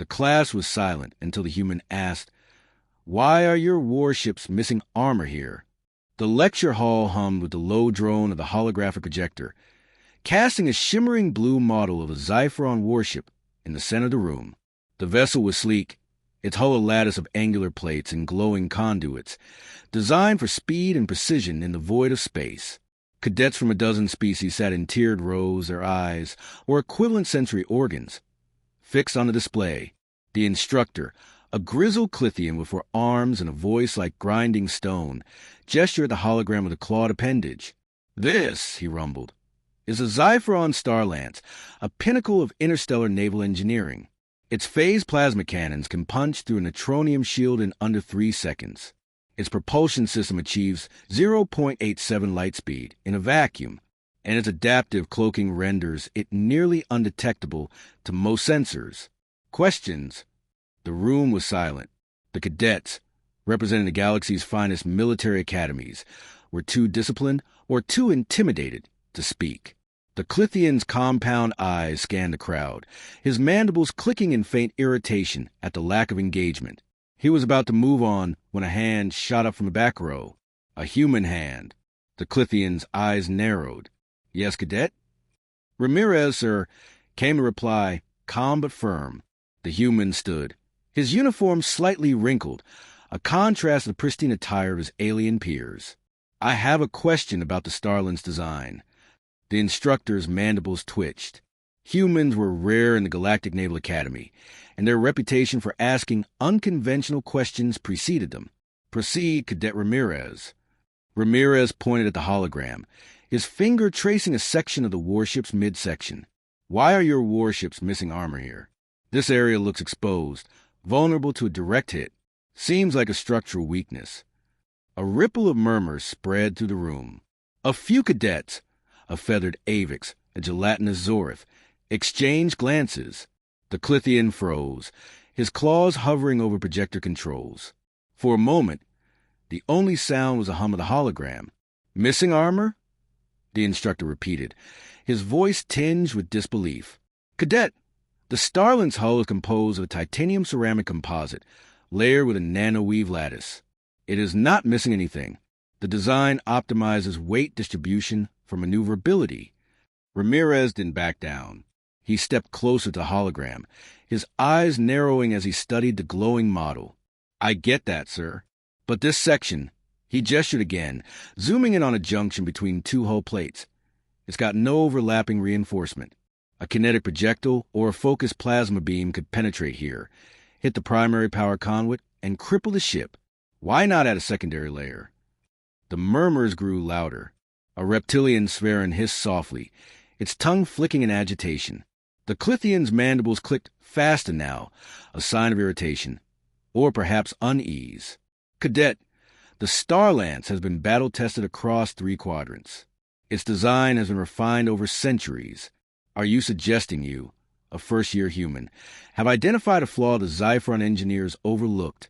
The class was silent until the human asked, "Why are your warships missing armor here?" The lecture hall hummed with the low drone of the holographic projector, casting a shimmering blue model of a Xypheron warship in the center of the room. The vessel was sleek, its hull a lattice of angular plates and glowing conduits, designed for speed and precision in the void of space. Cadets from a dozen species sat in tiered rows, their eyes, or equivalent sensory organs, fixed on the display. The instructor, a grizzled Klythian with four arms and a voice like grinding stone, gestured at the hologram of the clawed appendage. "This," he rumbled, "is a Xypheron Starlance, a pinnacle of interstellar naval engineering. Its phase plasma cannons can punch through a neutronium shield in under 3 seconds. Its propulsion system achieves 0.87 light speed in a vacuum, and its adaptive cloaking renders it nearly undetectable to most sensors. Questions?" The room was silent. The cadets, representing the galaxy's finest military academies, were too disciplined or too intimidated to speak. The Klythian's compound eyes scanned the crowd, his mandibles clicking in faint irritation at the lack of engagement. He was about to move on when a hand shot up from the back row. A human hand. The Klythian's eyes narrowed. "Yes, cadet?" "Ramirez, sir," came the reply, calm but firm. The human stood, his uniform slightly wrinkled, a contrast to the pristine attire of his alien peers. "I have a question about the Starlance design." The instructor's mandibles twitched. Humans were rare in the Galactic Naval Academy, and their reputation for asking unconventional questions preceded them. "Proceed, Cadet Ramirez." Ramirez pointed at the hologram, his finger tracing a section of the warship's midsection. "Why are your warships missing armor here? This area looks exposed, vulnerable to a direct hit. Seems like a structural weakness." A ripple of murmurs spread through the room. A few cadets, a feathered avix, a gelatinous zorith, exchanged glances. The Klythian froze, his claws hovering over projector controls. For a moment, the only sound was the hum of the hologram. "Missing armor?" the instructor repeated, his voice tinged with disbelief. "Cadet, the Starlance hull is composed of a titanium ceramic composite, layered with a nanoweave lattice. It is not missing anything. The design optimizes weight distribution for maneuverability." Ramirez didn't back down. He stepped closer to the hologram, his eyes narrowing as he studied the glowing model. "I get that, sir. But this section," he gestured again, zooming in on a junction between two hull plates. "It's got no overlapping reinforcement. A kinetic projectile or a focused plasma beam could penetrate here, hit the primary power conduit, and cripple the ship. Why not add a secondary layer?" The murmurs grew louder. A reptilian Xypheron hissed softly, its tongue flicking in agitation. The Klythian's mandibles clicked faster now, a sign of irritation, or perhaps unease. "Cadet, the Starlance has been battle-tested across 3 quadrants. Its design has been refined over centuries. Are you suggesting you, a first-year human, have identified a flaw the Xypheron engineers overlooked?"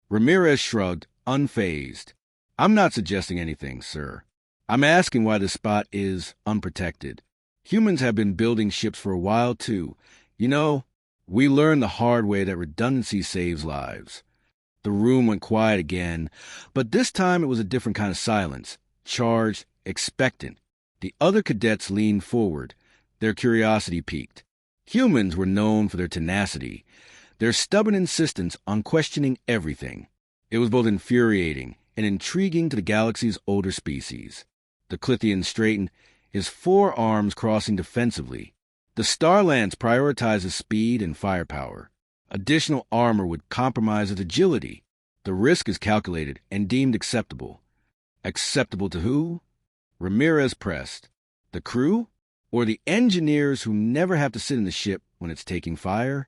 Ramirez shrugged, unfazed. "I'm not suggesting anything, sir. I'm asking why the spot is unprotected. Humans have been building ships for a while, too. You know, we learned the hard way that redundancy saves lives." The room went quiet again, but this time it was a different kind of silence, charged, expectant. The other cadets leaned forward, their curiosity piqued. Humans were known for their tenacity, their stubborn insistence on questioning everything. It was both infuriating and intriguing to the galaxy's older species. The Klythian straightened, his forearms crossing defensively. "The Starlance prioritizes speed and firepower. Additional armor would compromise its agility. The risk is calculated and deemed acceptable." "Acceptable to who?" Ramirez pressed. "The crew? Or the engineers who never have to sit in the ship when it's taking fire?"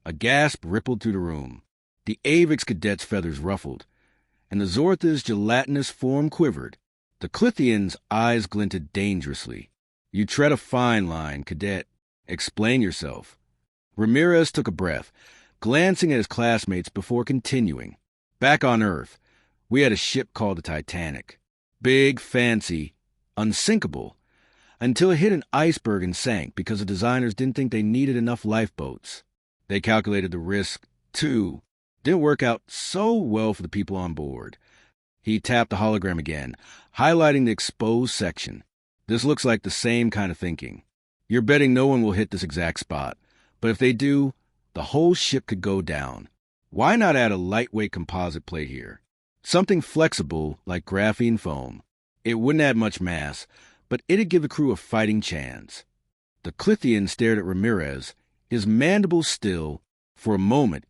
A gasp rippled through the room. The Avix cadet's feathers ruffled, and the Zortha's gelatinous form quivered. The Klythian's eyes glinted dangerously. "You tread a fine line, cadet. Explain yourself." Ramirez took a breath, glancing at his classmates before continuing. "Back on Earth, we had a ship called the Titanic. Big, fancy, unsinkable, until it hit an iceberg and sank because the designers didn't think they needed enough lifeboats. They calculated the risk, too. Didn't work out so well for the people on board. He tapped the hologram again, highlighting the exposed section. This looks like the same kind of thinking. You're betting no one will hit this exact spot. But if they do, the whole ship could go down. Why not add a lightweight composite plate here? Something flexible like graphene foam. It wouldn't add much mass, but it'd give the crew a fighting chance. The Klythian stared at Ramirez, his mandibles still. For a moment,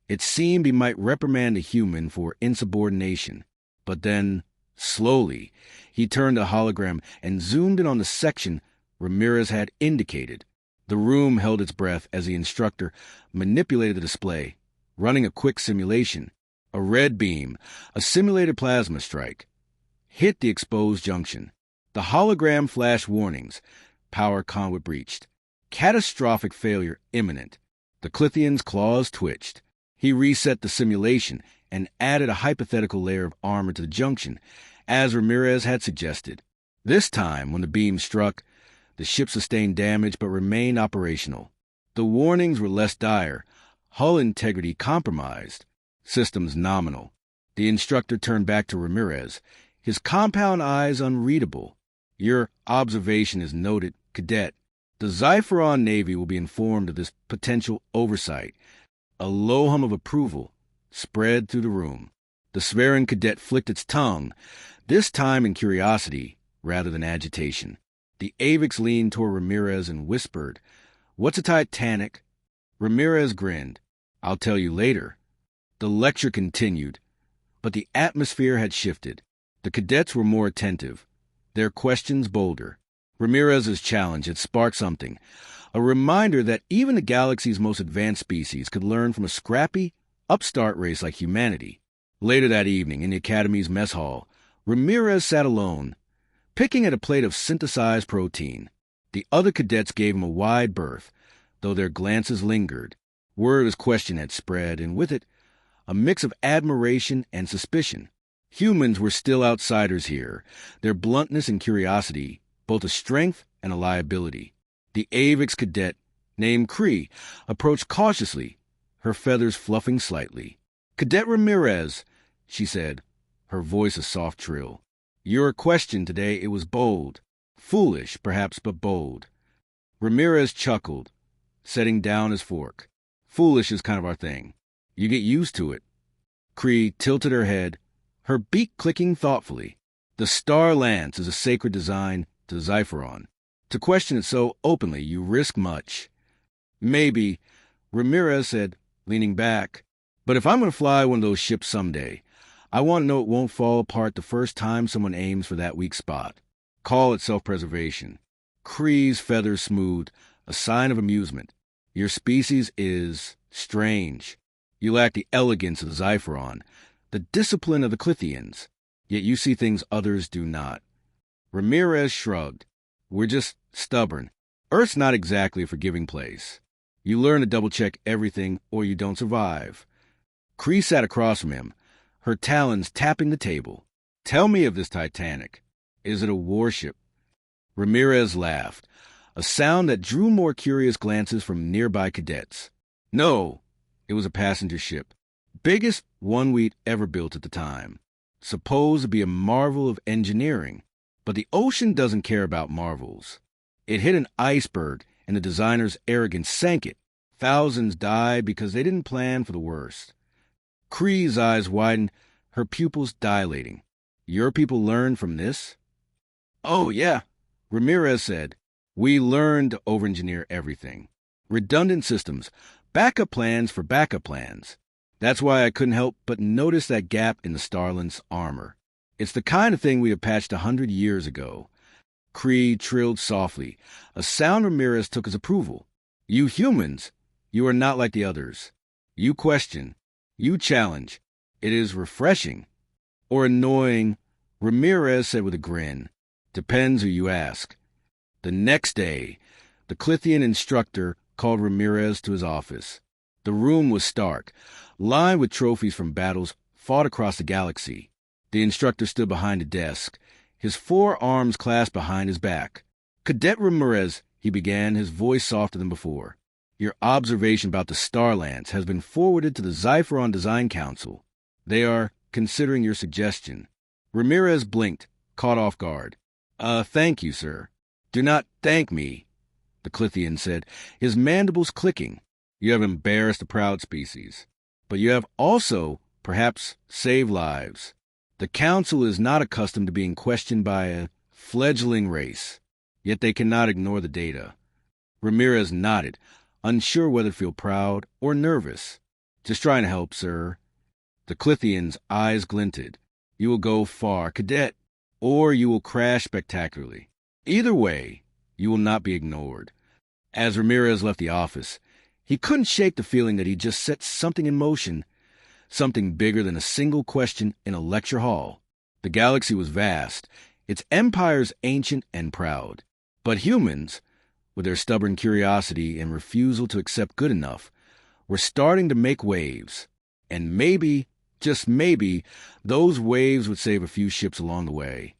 it seemed he might reprimand a human for insubordination. But then, slowly, he turned the hologram and zoomed in on the section Ramirez had indicated. The room held its breath as the instructor manipulated the display, running a quick simulation. A red beam, a simulated plasma strike, hit the exposed junction. The hologram flashed warnings. Power conduit breached. Catastrophic failure imminent. The Klythian's claws twitched. He reset the simulation and added a hypothetical layer of armor to the junction, as Ramirez had suggested. This time, when the beam struck, the ship sustained damage but remained operational. The warnings were less dire. Hull integrity compromised. Systems nominal. The instructor turned back to Ramirez, his compound eyes unreadable. Your observation is noted, cadet. The Xypheron Navy will be informed of this potential oversight. A low hum of approval spread through the room. The Xypheron cadet flicked its tongue, this time in curiosity rather than agitation. The Avix leaned toward Ramirez and whispered, "What's a Titanic?" Ramirez grinned. "I'll tell you later." The lecture continued, but the atmosphere had shifted. The cadets were more attentive, their questions bolder. Ramirez's challenge had sparked something, a reminder that even the galaxy's most advanced species could learn from a scrappy, upstart race like humanity. Later that evening, in the Academy's mess hall, Ramirez sat alone, picking at a plate of synthesized protein. The other cadets gave him a wide berth, though their glances lingered. Word of his question had spread, and with it, a mix of admiration and suspicion. Humans were still outsiders here, their bluntness and curiosity both a strength and a liability. The Avix cadet, named Cree, approached cautiously, her feathers fluffing slightly. "Cadet Ramirez," she said, her voice a soft trill. "Your question today, it was bold. Foolish, perhaps, but bold." Ramirez chuckled, setting down his fork. "Foolish is kind of our thing. You get used to it." Cree tilted her head, her beak clicking thoughtfully. "The Starlance is a sacred design to Xypheron. To question it so openly, you risk much." "Maybe," Ramirez said, leaning back. "But if I'm going to fly one of those ships someday, I want to know it won't fall apart the first time someone aims for that weak spot. Call it self-preservation." Cree's feathers smoothed, a sign of amusement. "Your species is strange. You lack the elegance of the Xypheron, the discipline of the Klythians, yet you see things others do not." Ramirez shrugged. "We're just stubborn. Earth's not exactly a forgiving place. You learn to double-check everything or you don't survive." Cree sat across from him, her talons tapping the table. "Tell me of this Titanic. Is it a warship?" Ramirez laughed, a sound that drew more curious glances from nearby cadets. "No, it was a passenger ship. Biggest one we'd ever built at the time. Supposed to be a marvel of engineering. But the ocean doesn't care about marvels. It hit an iceberg, and the designer's arrogance sank it. Thousands died because they didn't plan for the worst." Cree's eyes widened, her pupils dilating. "Your people learned from this?" "Oh, yeah," Ramirez said. "We learned to over-engineer everything. Redundant systems, backup plans for backup plans. That's why I couldn't help but notice that gap in the Starlance armor. It's the kind of thing we have patched 100 years ago." Cree trilled softly, a sound Ramirez took as approval. "You humans, you are not like the others. You question. You challenge. It is refreshing." "Or annoying," Ramirez said with a grin. "Depends who you ask." The next day, the Klythian instructor called Ramirez to his office. The room was stark, lined with trophies from battles fought across the galaxy. The instructor stood behind a desk, his forearms clasped behind his back. "Cadet Ramirez," he began, his voice softer than before. Your observation about the Starlance has been forwarded to the Xypheron Design Council. They are considering your suggestion." Ramirez blinked, caught off guard. Thank you, sir." "Do not thank me," the Klythian said, his mandibles clicking. "You have embarrassed a proud species. But you have also, perhaps, saved lives. The Council is not accustomed to being questioned by a fledgling race, yet they cannot ignore the data." Ramirez nodded, unsure whether to feel proud or nervous. "Just trying to help, sir." The Klythian's eyes glinted. "You will go far, cadet, or you will crash spectacularly. Either way, you will not be ignored." As Ramirez left the office, he couldn't shake the feeling that he just set something in motion, something bigger than a single question in a lecture hall. The galaxy was vast, its empires ancient and proud. But humans, with their stubborn curiosity and refusal to accept good enough, were starting to make waves. And maybe, just maybe, those waves would save a few ships along the way.